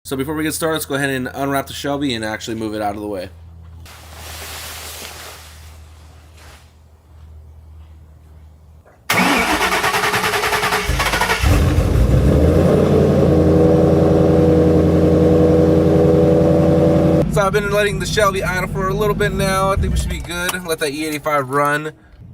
So before we get started, let's go ahead and unwrap the Shelby and actually move it out of the way. So I've been letting the Shelby idle for a little bit now. I think we should be good. Let that E85 run.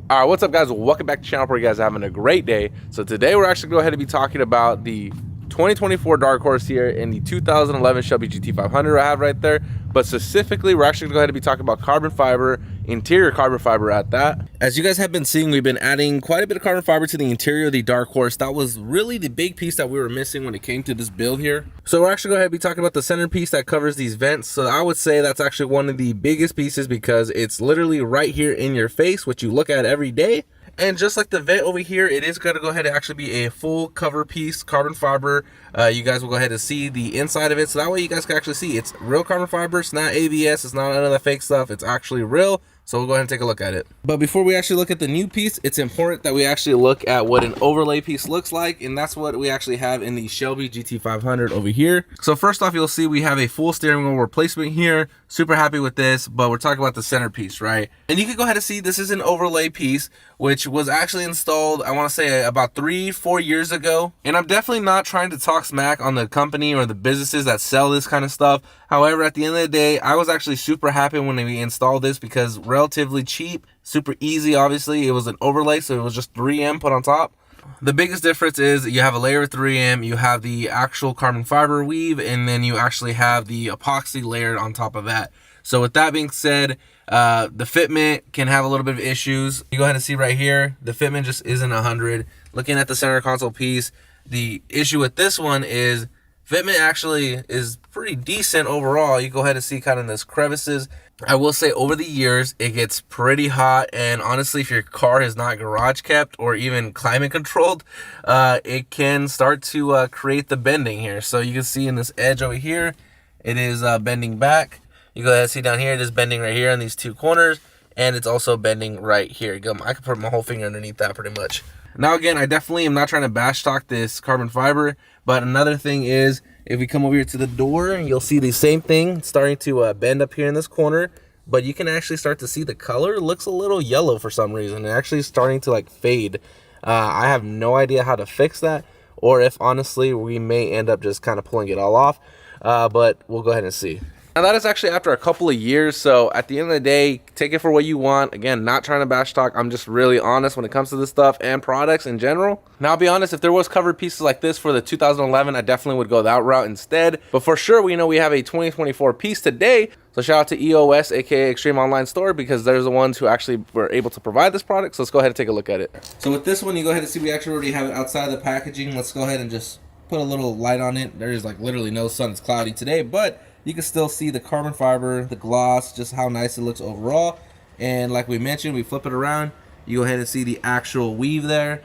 All right, what's up, guys? Welcome back to the channel. Where you guys are having a great day. So today we're actually going to go ahead and be talking about the 2024 Dark Horse here in the 2011 Shelby GT500 I have right there. But specifically, we're actually going to go ahead and be talking about carbon fiber, interior carbon fiber at that. As you guys have been seeing, we've been adding quite a bit of carbon fiber to the interior of the Dark Horse. That was really the big piece that we were missing when it came to this build here. So we're actually going to go ahead and be talking about the centerpiece that covers these vents. So I would say that's actually one of the biggest pieces because it's literally right here in your face, which you look at every day. And just like the vent over here, it is going to go ahead and actually be a full cover piece, carbon fiber. You guys will go ahead and see the inside of it. So that way you guys can actually see it's real carbon fiber. It's not ABS. It's not none of the fake stuff. It's actually real. So we'll go ahead and take a look at it. But before we actually look at the new piece, it's important that we actually look at what an overlay piece looks like. And that's what we actually have in the Shelby GT500 over here. So first off, you'll see we have a full steering wheel replacement here. Super happy with this, but we're talking about the centerpiece, right? And you can go ahead and see this is an overlay piece, which was actually installed, I want to say about 3-4 years ago. And I'm definitely not trying to talk smack on the company or the businesses that sell this kind of stuff. However, at the end of the day, I was actually super happy when we installed this because relatively cheap, super easy. Obviously, it was an overlay, so it was just 3M put on top. The biggest difference is you have a layer of 3M, you have the actual carbon fiber weave, and then you actually have the epoxy layered on top of that. So with that being said, the fitment can have a little bit of issues. You go ahead and see right here, the fitment just isn't 100. Looking at the center console piece, the issue with this one is fitment actually is pretty decent overall. You go ahead and see kind of this crevices. I will say over the years, it gets pretty hot. And honestly, if your car is not garage kept or even climate controlled, it can start to create the bending here. So you can see in this edge over here, it is bending back. You go ahead and see down here, it is bending right here on these two corners. And it's also bending right here. I can put my whole finger underneath that pretty much. Now again, I definitely am not trying to bash talk this carbon fiber, but another thing is, if we come over here to the door, you'll see the same thing starting to bend up here in this corner, but you can actually start to see the color. It looks a little yellow for some reason. It's actually starting to like fade. I have no idea how to fix that, or if honestly, we may end up just kind of pulling it all off, but we'll go ahead and see. Now that is actually after a couple of years, so at the end of the day, take it for what you want. Again, not trying to bash talk, I'm just really honest when it comes to this stuff and products in general. Now I'll be honest, if there was covered pieces like this for the 2011, I definitely would go that route instead. But for sure, we know we have a 2024 piece today. So shout out to EOS, aka Extreme Online Store, because they're the ones who actually were able to provide this product. So let's go ahead and take a look at it. So with this one, you go ahead and see we actually already have it outside of the packaging. Let's go ahead and just put a little light on it. There is like literally no sun, it's cloudy today, but you can still see the carbon fiber, the gloss, just how nice it looks overall. And like we mentioned, we flip it around, you go ahead and see the actual weave there.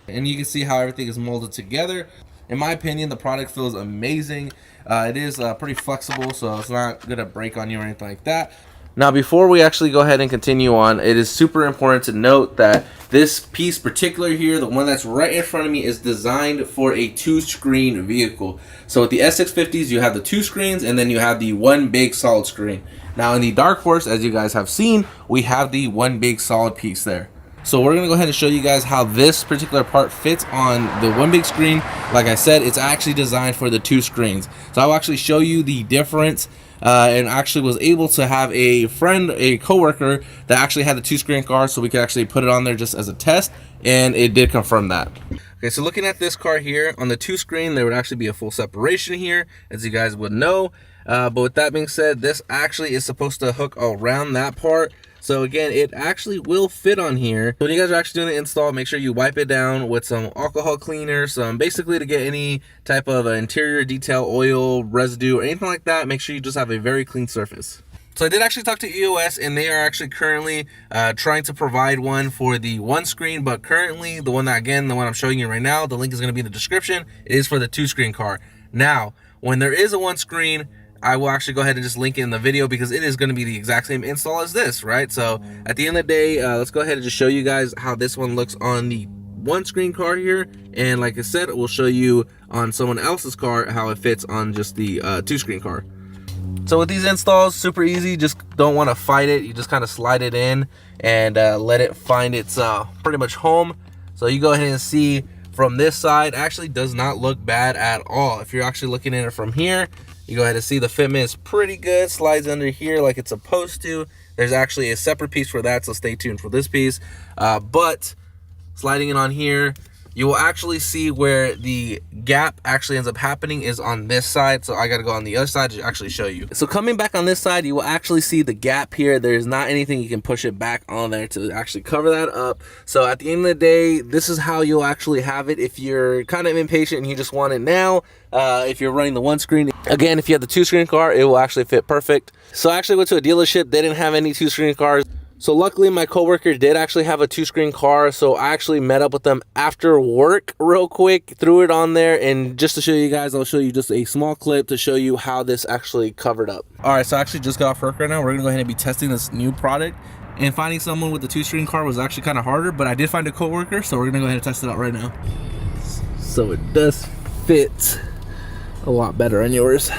And you can see how everything is molded together. In my opinion, the product feels amazing. It is pretty flexible, so it's not gonna break on you or anything like that. Now, before we actually go ahead and continue on, it is super important to note that this piece particular here, the one that's right in front of me, is designed for a 2-screen vehicle. So with the S650s, you have the 2 screens, and then you have the one big solid screen. Now in the Dark Horse, as you guys have seen, we have the one big solid piece there. So we're gonna go ahead and show you guys how this particular part fits on the one big screen. Like I said, it's actually designed for the 2 screens. So I'll actually show you the difference. And actually was able to have a friend, a coworker that actually had the 2-screen car, so we could actually put it on there just as a test, and it did confirm that. Okay, so looking at this car here, on the 2-screen, there would actually be a full separation here, as you guys would know. But with that being said, this actually is supposed to hook around that part. So again, it actually will fit on here. When you guys are actually doing the install, make sure you wipe it down with some alcohol cleaner, some basically to get any type of interior detail, oil, residue, or anything like that. Make sure you just have a very clean surface. So I did actually talk to EOS, and they are actually currently trying to provide one for the 1 screen, but currently the one that, again, the one I'm showing you right now, the link is going to be in the description, it is for the 2-screen car. Now, when there is a 1 screen, I will actually go ahead and just link it in the video because it is going to be the exact same install as this, right? So at the end of the day, let's go ahead and just show you guys how this one looks on the one screen car here, and like I said, we'll show you on someone else's car how it fits on just the two screen car. So with these installs, super easy. Just don't want to fight it. You just kind of slide it in and let it find its pretty much home. So you go ahead and see from this side, actually does not look bad at all. If you're actually looking at it from here, you go ahead and see the fitment is pretty good. Slides under here like it's supposed to. There's actually a separate piece for that, so stay tuned for this piece. But sliding it on here, you will actually see where the gap actually ends up happening is on this side. So I got to go on the other side to actually show you. So coming back on this side, you will actually see the gap here. There's not anything you can push it back on there to actually cover that up. So at the end of the day, this is how you'll actually have it if you're kind of impatient and you just want it now. If you're running the one screen, again, if you have the two screen car, it will actually fit perfect. So I actually went to a dealership. They didn't have any two screen cars. So luckily my coworker did actually have a two screen car, so I actually met up with them after work real quick, threw it on there, and just to show you guys, I'll show you just a small clip to show you how this actually covered up. All right, so I actually just got off work right now. We're gonna go ahead and be testing this new product, and finding someone with the two screen car was actually kind of harder, but I did find a coworker, so we're gonna go ahead and test it out right now. So it does fit a lot better on yours.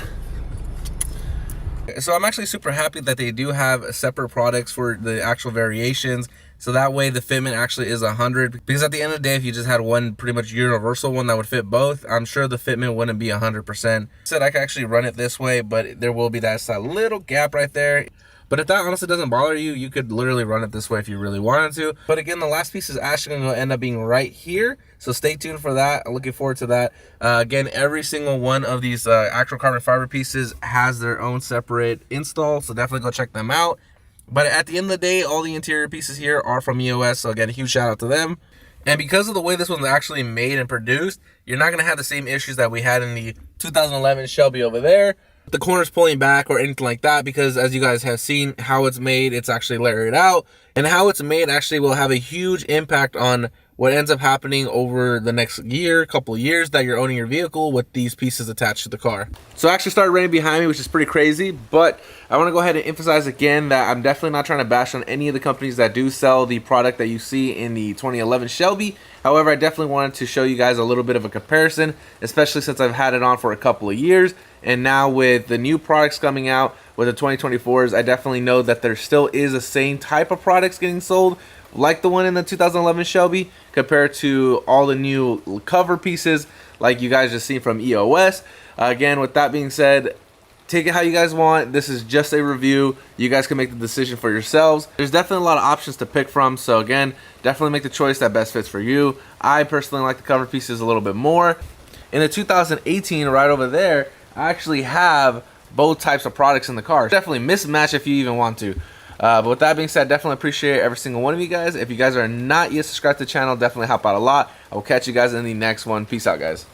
So I'm actually super happy that they do have separate products for the actual variations, so that way the fitment actually is 100, because at the end of the day, if you just had one pretty much universal one that would fit both, I'm sure the fitment wouldn't be 100%. Said I could actually run it this way, but there will be that little gap right there. But if that honestly doesn't bother you, you could literally run it this way if you really wanted to. But again, the last piece is actually going to end up being right here. So stay tuned for that. I'm looking forward to that. Again, every single one of these actual carbon fiber pieces has their own separate install. So definitely go check them out. But at the end of the day, all the interior pieces here are from EOS. So again, a huge shout out to them. And because of the way this one's actually made and produced, you're not going to have the same issues that we had in the 2011 Shelby over there. The corners pulling back or anything like that, because as you guys have seen how it's made, it's actually layered out, and how it's made actually will have a huge impact on what ends up happening over the next year, couple of years that you're owning your vehicle with these pieces attached to the car. So I actually started raining behind me, which is pretty crazy, but I want to go ahead and emphasize again that I'm definitely not trying to bash on any of the companies that do sell the product that you see in the 2011 Shelby. However, I definitely wanted to show you guys a little bit of a comparison, especially since I've had it on for a couple of years. And now with the new products coming out with the 2024s, I definitely know that there still is the same type of products getting sold, like the one in the 2011 Shelby, compared to all the new cover pieces like you guys just seen from EOS. Again, with that being said, take it how you guys want. This is just a review. You guys can make the decision for yourselves. There's definitely a lot of options to pick from, so again, definitely make the choice that best fits for you. I personally like the cover pieces a little bit more. In the 2018, right over there, I actually have both types of products in the car. Definitely mismatch if you even want to. But with that being said, definitely appreciate every single one of you guys. If you guys are not yet subscribed to the channel, definitely help out a lot. I will catch you guys in the next one. Peace out, guys.